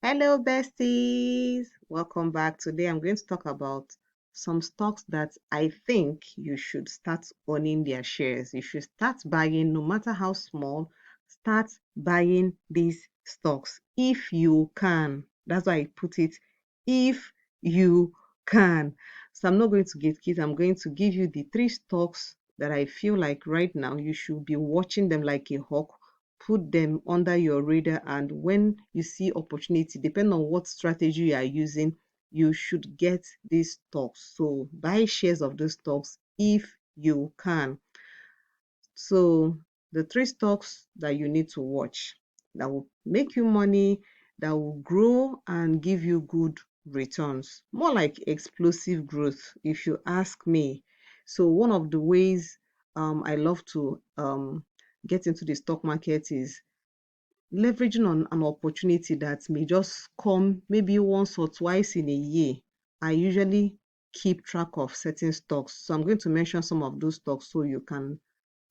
Hello, besties. Welcome back. Today, I'm going to talk about some stocks that I think you should start owning their shares. You should start buying, no matter how small, start buying these stocks if you can. That's why I put it if you can. So, I'm not going to give kids, I'm going to give you the three stocks that I feel like right now you should be watching them like a hawk, put them under your radar, and when you see opportunity, depending on what strategy you are using, you should get these stocks. So buy shares of those stocks if you can. So the three stocks that you need to watch that will make you money, that will grow and give you good returns, more like explosive growth if you ask me. So one of the ways I love to get into the stock market is leveraging on an opportunity that may just come maybe once or twice in a year. I usually keep track of certain stocks. So I'm going to mention some of those stocks so you can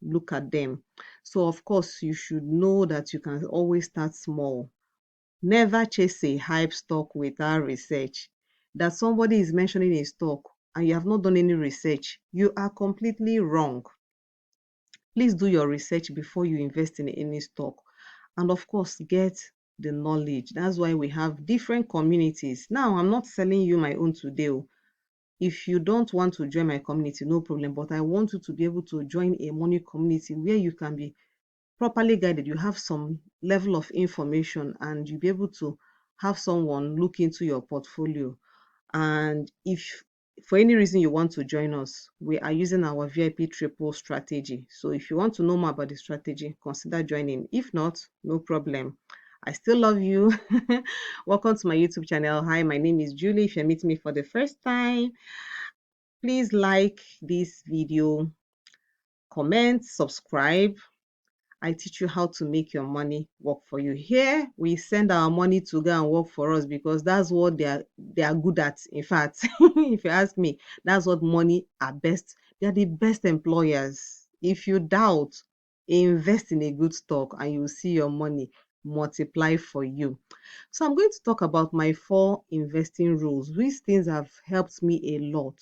look at them. So, of course, you should know that you can always start small. Never chase a hype stock without research. That somebody is mentioning a stock and you have not done any research, you are completely wrong. Please do your research before you invest in any stock. And of course, get the knowledge. That's why we have different communities. Now, I'm not selling you my own today. If you don't want to join my community, no problem. But I want you to be able to join a money community where you can be properly guided. You have some level of information and you'll be able to have someone look into your portfolio. And if for any reason you want to join us, we are using our VIP triple strategy. So if you want to know more about the strategy, consider joining. If not, no problem. I still love you. Welcome to my YouTube channel. Hi, my name is Julie. If you're meeting me for the first time, please like this video, comment, subscribe. I teach you how to make your money work for you. Here, we send our money to go and work for us because that's what they are good at. In fact, if you ask me, that's what money are best. They are the best employers. If you doubt, invest in a good stock and you will see your money multiply for you. So I'm going to talk about my 4 investing rules. These things have helped me a lot.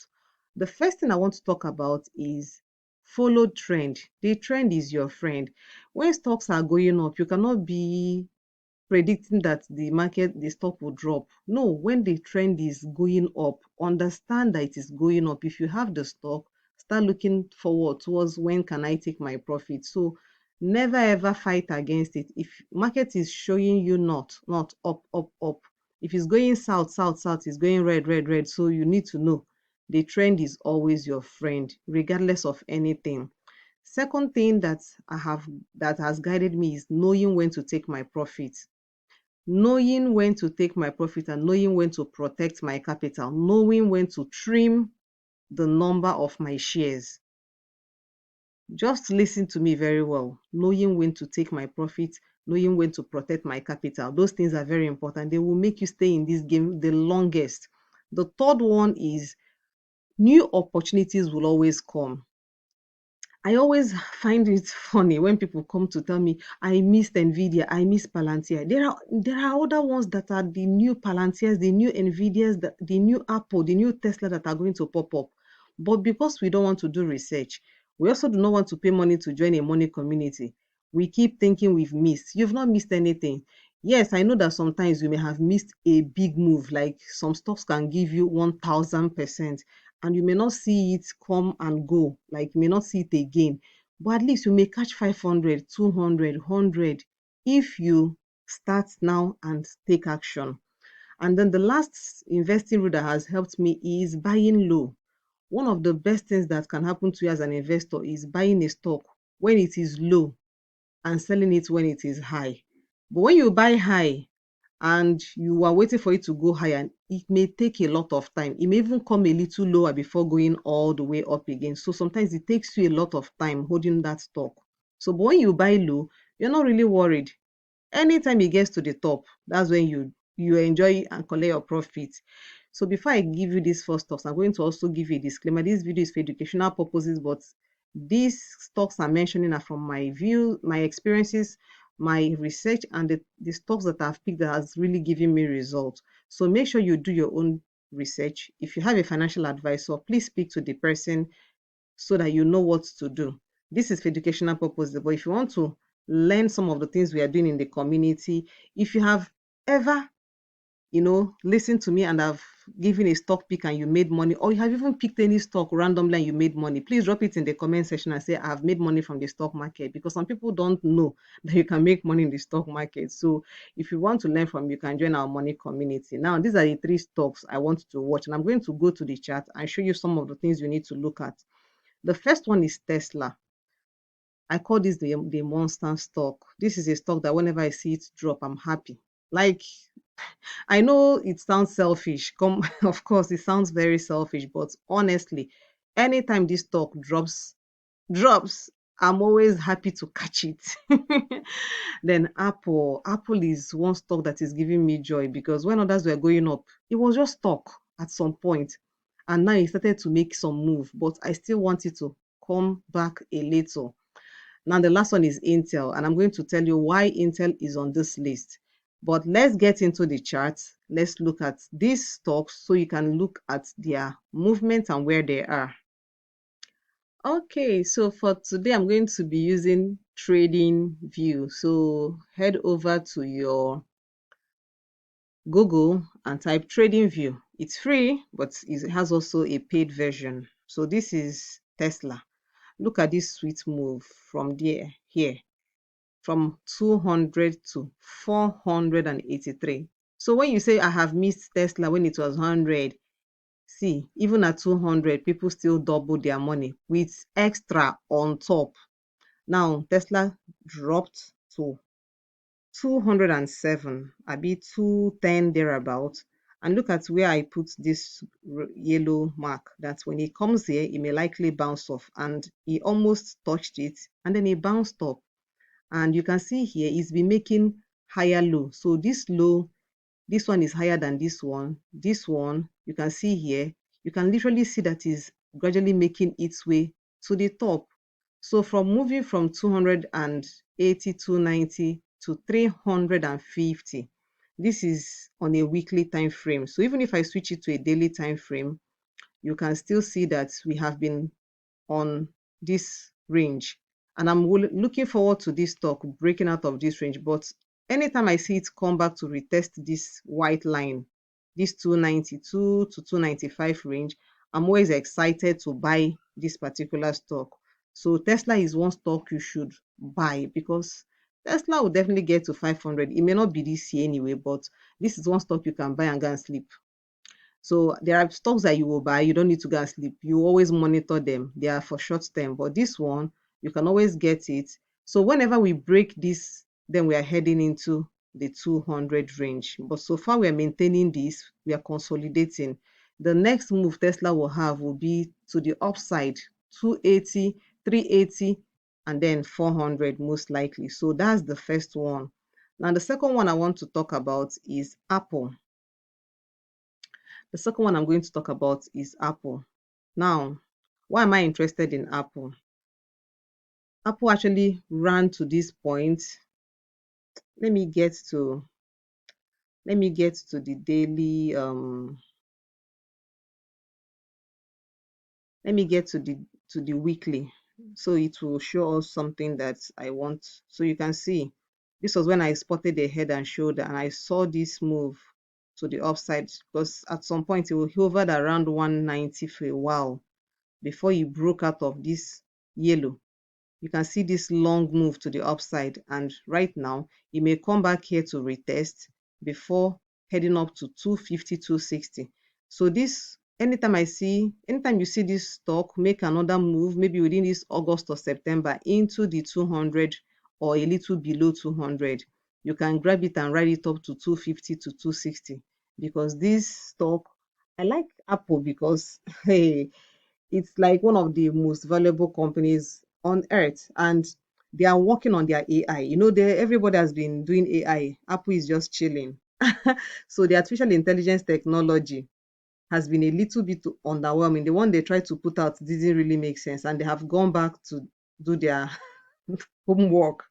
The first thing I want to talk about is follow trend. The trend is your friend. When stocks are going up, you cannot be predicting that the stock will drop. No, when the trend is going up, understand that it is going up. If you have the stock, start looking forward towards when can I take my profit. So never ever fight against it. If market is showing you not up, up, up. If it's going south, south, south, it's going red, red, red. So you need to know the trend is always your friend, regardless of anything. Second thing that has guided me is knowing when to take my profit. Knowing when to take my profit and knowing when to protect my capital, knowing when to trim the number of my shares. Just listen to me very well. Knowing when to take my profit, knowing when to protect my capital. Those things are very important. They will make you stay in this game the longest. The third one is new opportunities will always come. I always find it funny when people come to tell me, I missed Nvidia, I miss Palantir. There are other ones that are the new Palantirs, the new Nvidias, the new Apple, the new Tesla that are going to pop up. But because we don't want to do research, we also do not want to pay money to join a money community. We keep thinking we've missed. You've not missed anything. Yes, I know that sometimes you may have missed a big move, like some stocks can give you 1000%, and you may not see it come and go, like you may not see it again, but at least you may catch 500, 200, 100 if you start now and take action. And then the last investing rule that has helped me is buying low. One of the best things that can happen to you as an investor is buying a stock when it is low and selling it when it is high. But when you buy high and you are waiting for it to go higher, it may take a lot of time. It may even come a little lower before going all the way up again. So sometimes it takes you a lot of time holding that stock. So but when you buy low, you're not really worried. Anytime it gets to the top, that's when you enjoy and collect your profit. So before I give you these four stocks, I'm going to also give you a disclaimer. This video is for educational purposes, but these stocks I'm mentioning are from my view, my experiences, my research and the stocks that I've picked that has really given me results. So make sure you do your own research. If you have a financial advisor, please speak to the person so that you know what to do. This is for educational purposes, but if you want to learn some of the things we are doing in the community, if you have ever listen to me and I've given a stock pick and you made money, or you have even picked any stock randomly and you made money, please drop it in the comment section and say, I've made money from the stock market, because some people don't know that you can make money in the stock market. So if you want to learn from, you can join our money community. Now, these are the three stocks I want to watch, and I'm going to go to the chart and show you some of the things you need to look at. The first one is Tesla. I call this the monster stock. This is a stock that whenever I see it drop, I'm happy. Like, I know it sounds selfish. Come, of course, it sounds very selfish, but honestly, anytime this stock drops, I'm always happy to catch it. Then Apple is one stock that is giving me joy, because when others were going up, it was just stuck at some point, and now it started to make some move, but I still want it to come back a little. Now, the last one is Intel, and I'm going to tell you why Intel is on this list. But let's get into the chart. Let's look at these stocks so you can look at their movement and where they are. Okay, so for today, I'm going to be using Trading View. So head over to your Google and type Trading View. It's free, but it has also a paid version. So this is Tesla. Look at this sweet move from there, here, from 200 to 483. So when you say I have missed Tesla when it was 100, see, even at 200, people still double their money with extra on top. Now, Tesla dropped to 207, I be 210 thereabout. And look at where I put this yellow mark, that when it comes here, it may likely bounce off. And he almost touched it, and then it bounced up. And you can see here it's been making higher low. So this one is higher than this one. This one, you can see here, you can literally see that is gradually making its way to the top. So from moving from 280, 290 to 350, this is on a weekly time frame. So even if I switch it to a daily time frame, you can still see that we have been on this range. And I'm looking forward to this stock breaking out of this range. But anytime I see it come back to retest this white line, this 292 to 295 range, I'm always excited to buy this particular stock. So Tesla is one stock you should buy, because Tesla will definitely get to 500. It may not be this year anyway, but this is one stock you can buy and go and sleep. So there are stocks that you will buy, you don't need to go and sleep. You always monitor them. They are for short term. But this one, you can always get it. So whenever we break this, then we are heading into the 200 range. But so far we are maintaining this, we are consolidating. The next move Tesla will have will be to the upside, 280, 380, and then 400 most likely. So that's the first one. Now the second one I want to talk about is Apple. The second one I'm going to talk about is Apple. Now, why am I interested in Apple? Apple actually ran to this point. Let me get to the daily let me get to the weekly, so it will show us something that I want. So you can see this was when I spotted the head and shoulder, and I saw this move to the upside, because at some point it hovered around 190 for a while before he broke out of this yellow. You can see this long move to the upside, and right now it may come back here to retest before heading up to 250, 260. So this, anytime you see this stock make another move, maybe within this August or September, into the 200 or a little below 200, you can grab it and ride it up to 250 to 260, because this stock, I like Apple because hey, it's like one of the most valuable companies on earth, and they are working on their AI. Everybody has been doing AI. Apple is just chilling. So the artificial intelligence technology has been a little bit underwhelming. The one they tried to put out didn't really make sense, and they have gone back to do their homework.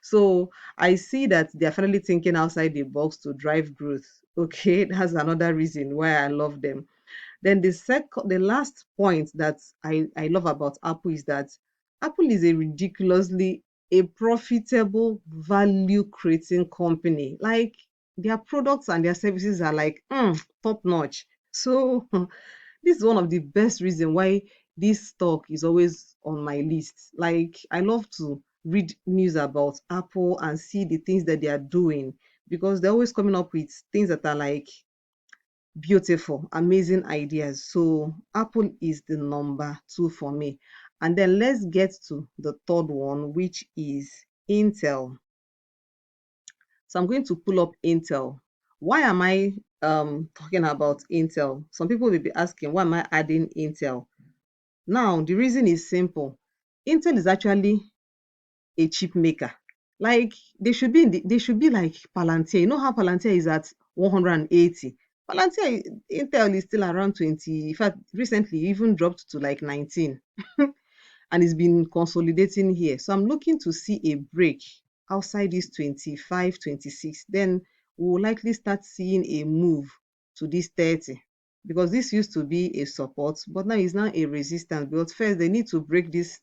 So I see that they're finally thinking outside the box to drive growth. Okay, that's another reason why I love them. Then the last point that I love about Apple is that Apple is a ridiculously a profitable value creating company. Like their products and their services are like top notch. So this is one of the best reasons why this stock is always on my list. Like I love to read news about Apple and see the things that they are doing because they're always coming up with things that are like beautiful, amazing ideas. So Apple is the number two for me. And then let's get to the third one, which is Intel. So I'm going to pull up Intel. Why am I talking about Intel? Some people will be asking, why am I adding Intel? Now, the reason is simple. Intel is actually a chip maker. Like they should be like Palantir. You know how Palantir is at 180. Palantir Intel is still around 20. In fact, recently even dropped to like 19. And it's been consolidating here. So I'm looking to see a break outside this 25, 26. Then we'll likely start seeing a move to this 30 because this used to be a support, but now it's now a resistance. But first, they need to break this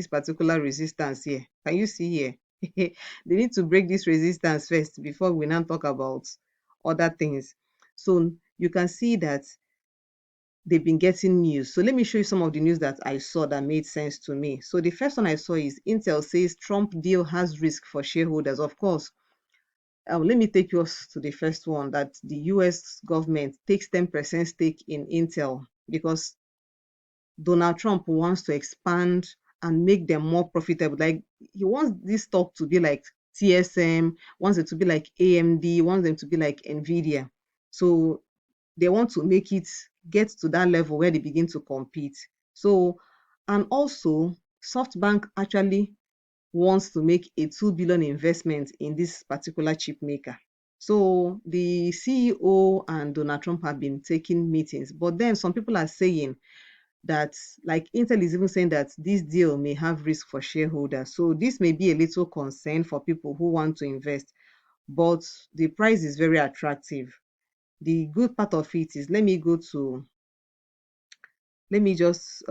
particular resistance here. Can you see here? They need to break this resistance first before we now talk about other things. So you can see that they've been getting news. So let me show you some of the news that I saw that made sense to me. So the first one I saw is Intel says Trump deal has risk for shareholders. Of course, let me take you to the first one that the US government takes 10% stake in Intel because Donald Trump wants to expand and make them more profitable. Like he wants this stock to be like TSM, wants it to be like AMD, wants them to be like Nvidia. So they want to make it get to that level where they begin to compete. So, and also SoftBank actually wants to make a 2 billion investment in this particular chip maker. So the CEO and Donald Trump have been taking meetings, but then some people are saying that like Intel is even saying that this deal may have risk for shareholders. So this may be a little concern for people who want to invest, but the price is very attractive. The good part of it is let me just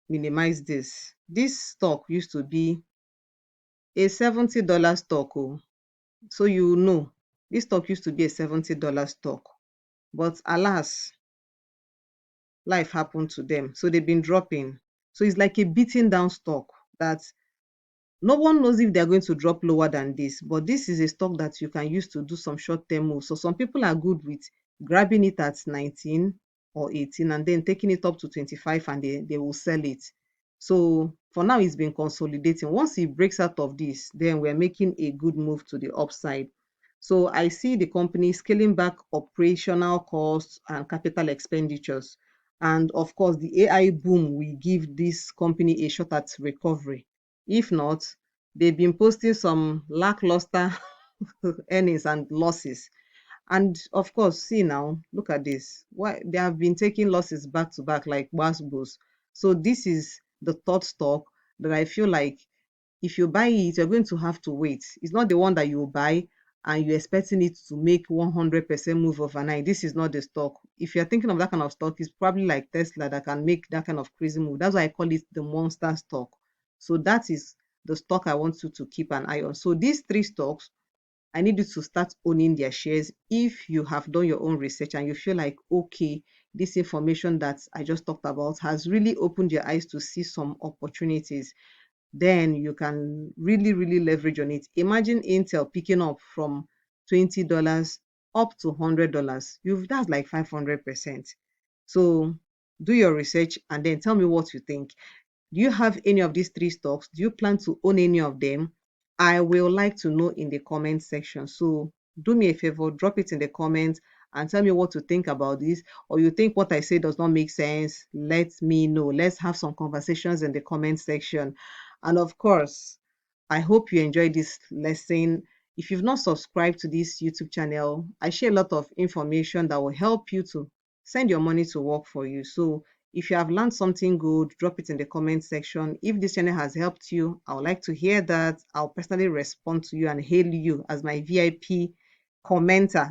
minimize this. This stock used to be a $70 stock. Oh. So you know, this stock used to be a $70 stock. But alas, life happened to them. So they've been dropping. So it's like a beaten down stock that no one knows if they're going to drop lower than this, but this is a stock that you can use to do some short-term moves. So some people are good with grabbing it at 19 or 18 and then taking it up to 25 and they will sell it. So for now, it's been consolidating. Once it breaks out of this, then we're making a good move to the upside. So I see the company scaling back operational costs and capital expenditures. And of course, the AI boom will give this company a shot at recovery. If not, they've been posting some lackluster earnings and losses. And of course, see now, look at this. Why they have been taking losses back to back like Wasbos. So this is the third stock that I feel like if you buy it, you're going to have to wait. It's not the one that you buy and you're expecting it to make 100% move overnight. This is not the stock. If you're thinking of that kind of stock, it's probably like Tesla that can make that kind of crazy move. That's why I call it the monster stock. So that is the stock I want you to keep an eye on. So these three stocks, I need you to start owning their shares if you have done your own research and you feel like, okay, this information that I just talked about has really opened your eyes to see some opportunities, then you can really, really leverage on it. Imagine Intel picking up from $20 up to $100. That's like 500%. So do your research and then tell me what you think. Do you have any of these three stocks? Do you plan to own any of them? I will like to know in the comment section. So do me a favor, drop it in the comments and tell me what to think about this. Or you think what I say does not make sense, let me know. Let's have some conversations in the comment section. And of course, I hope you enjoyed this lesson. If you've not subscribed to this YouTube channel, I share a lot of information that will help you to send your money to work for you. So If you have learned something good, drop it in the comment section. If this channel has helped you, I would like to hear that. I'll personally respond to you and hail you as my VIP commenter.